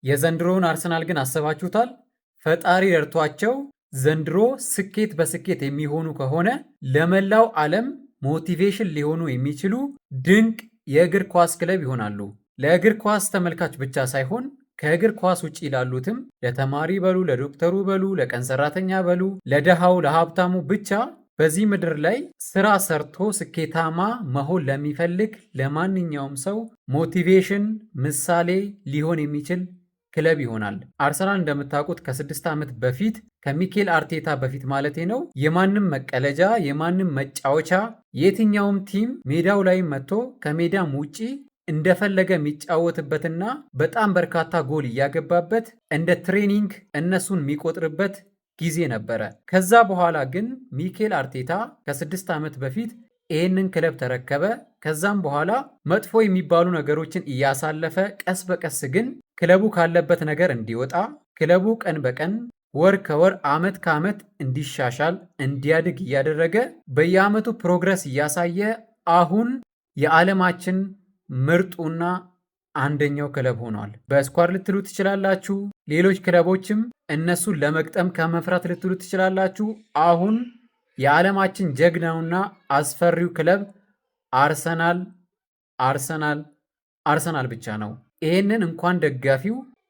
የዘንድሮውን አርሰናል ግን አስባችሁታል? ፈጣሪ ረድቷቸው ዘንድሮ ስኬት በስኬት የሚሆኑ ከሆነ ለመላው ዓለም ሞቲቬሽን ሊሆኑ የሚችሉ ድንቅ የእግር ኳስ ክለብ ይሆናሉ። ለእግር ኳስ ተመልካች ብቻ ሳይሆን ከእግር ኳስ ውጭ ላሉትም ለተማሪ በሉ፣ ለዶክተሩ በሉ፣ ለቀን ሰራተኛ በሉ፣ ለደሃው፣ ለሀብታሙ ብቻ በዚህ ምድር ላይ ስራ ሰርቶ ስኬታማ መሆን ለሚፈልግ ለማንኛውም ሰው ሞቲቬሽን ምሳሌ ሊሆን የሚችል ክለብ ይሆናል። አርሰናል እንደምታውቁት ከ6 ዓመት በፊት ከሚኬል አርቴታ በፊት ማለቴ ነው የማንም መቀለጃ የማንም መጫወቻ የትኛውም ቲም ሜዳው ላይ መጥቶ ከሜዳም ውጪ እንደፈለገ የሚጫወትበትና በጣም በርካታ ጎል እያገባበት እንደ ትሬኒንግ እነሱን የሚቆጥርበት ጊዜ ነበረ። ከዛ በኋላ ግን ሚኬል አርቴታ ከ6 ዓመት በፊት ይህንን ክለብ ተረከበ። ከዛም በኋላ መጥፎ የሚባሉ ነገሮችን እያሳለፈ ቀስ በቀስ ግን ክለቡ ካለበት ነገር እንዲወጣ ክለቡ ቀን በቀን ወር ከወር ዓመት ከዓመት እንዲሻሻል እንዲያድግ እያደረገ በየዓመቱ ፕሮግረስ እያሳየ አሁን የዓለማችን ምርጡና አንደኛው ክለብ ሆኗል። በስኳድ ልትሉ ትችላላችሁ። ሌሎች ክለቦችም እነሱን ለመግጠም ከመፍራት ልትሉ ትችላላችሁ። አሁን የዓለማችን ጀግናውና አስፈሪው ክለብ አርሰናል አርሰናል አርሰናል ብቻ ነው። ይህንን እንኳን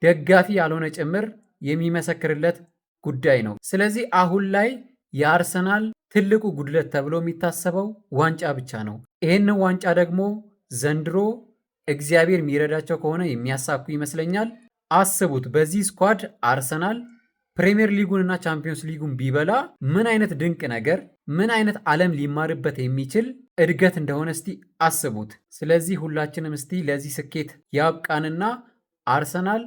ደጋፊ ያልሆነ ጭምር የሚመሰክርለት ጉዳይ ነው። ስለዚህ አሁን ላይ የአርሰናል ትልቁ ጉድለት ተብሎ የሚታሰበው ዋንጫ ብቻ ነው። ይህንን ዋንጫ ደግሞ ዘንድሮ እግዚአብሔር የሚረዳቸው ከሆነ የሚያሳኩ ይመስለኛል። አስቡት፣ በዚህ ስኳድ አርሰናል ፕሪሚየር ሊጉንና ቻምፒዮንስ ሊጉን ቢበላ ምን አይነት ድንቅ ነገር፣ ምን አይነት ዓለም ሊማርበት የሚችል እድገት እንደሆነ እስቲ አስቡት። ስለዚህ ሁላችንም እስቲ ለዚህ ስኬት ያብቃንና አርሰናል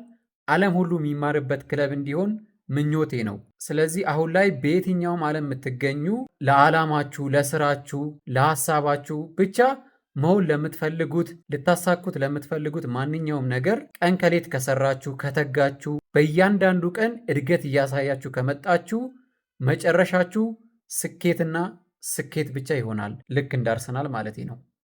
ዓለም ሁሉ የሚማርበት ክለብ እንዲሆን ምኞቴ ነው። ስለዚህ አሁን ላይ በየትኛውም ዓለም የምትገኙ ለዓላማችሁ፣ ለስራችሁ፣ ለሐሳባችሁ ብቻ መሆን ለምትፈልጉት ልታሳኩት ለምትፈልጉት ማንኛውም ነገር ቀን ከሌት ከሰራችሁ ከተጋችሁ በእያንዳንዱ ቀን እድገት እያሳያችሁ ከመጣችሁ መጨረሻችሁ ስኬትና ስኬት ብቻ ይሆናል። ልክ እንደ አርሰናል ማለቴ ነው።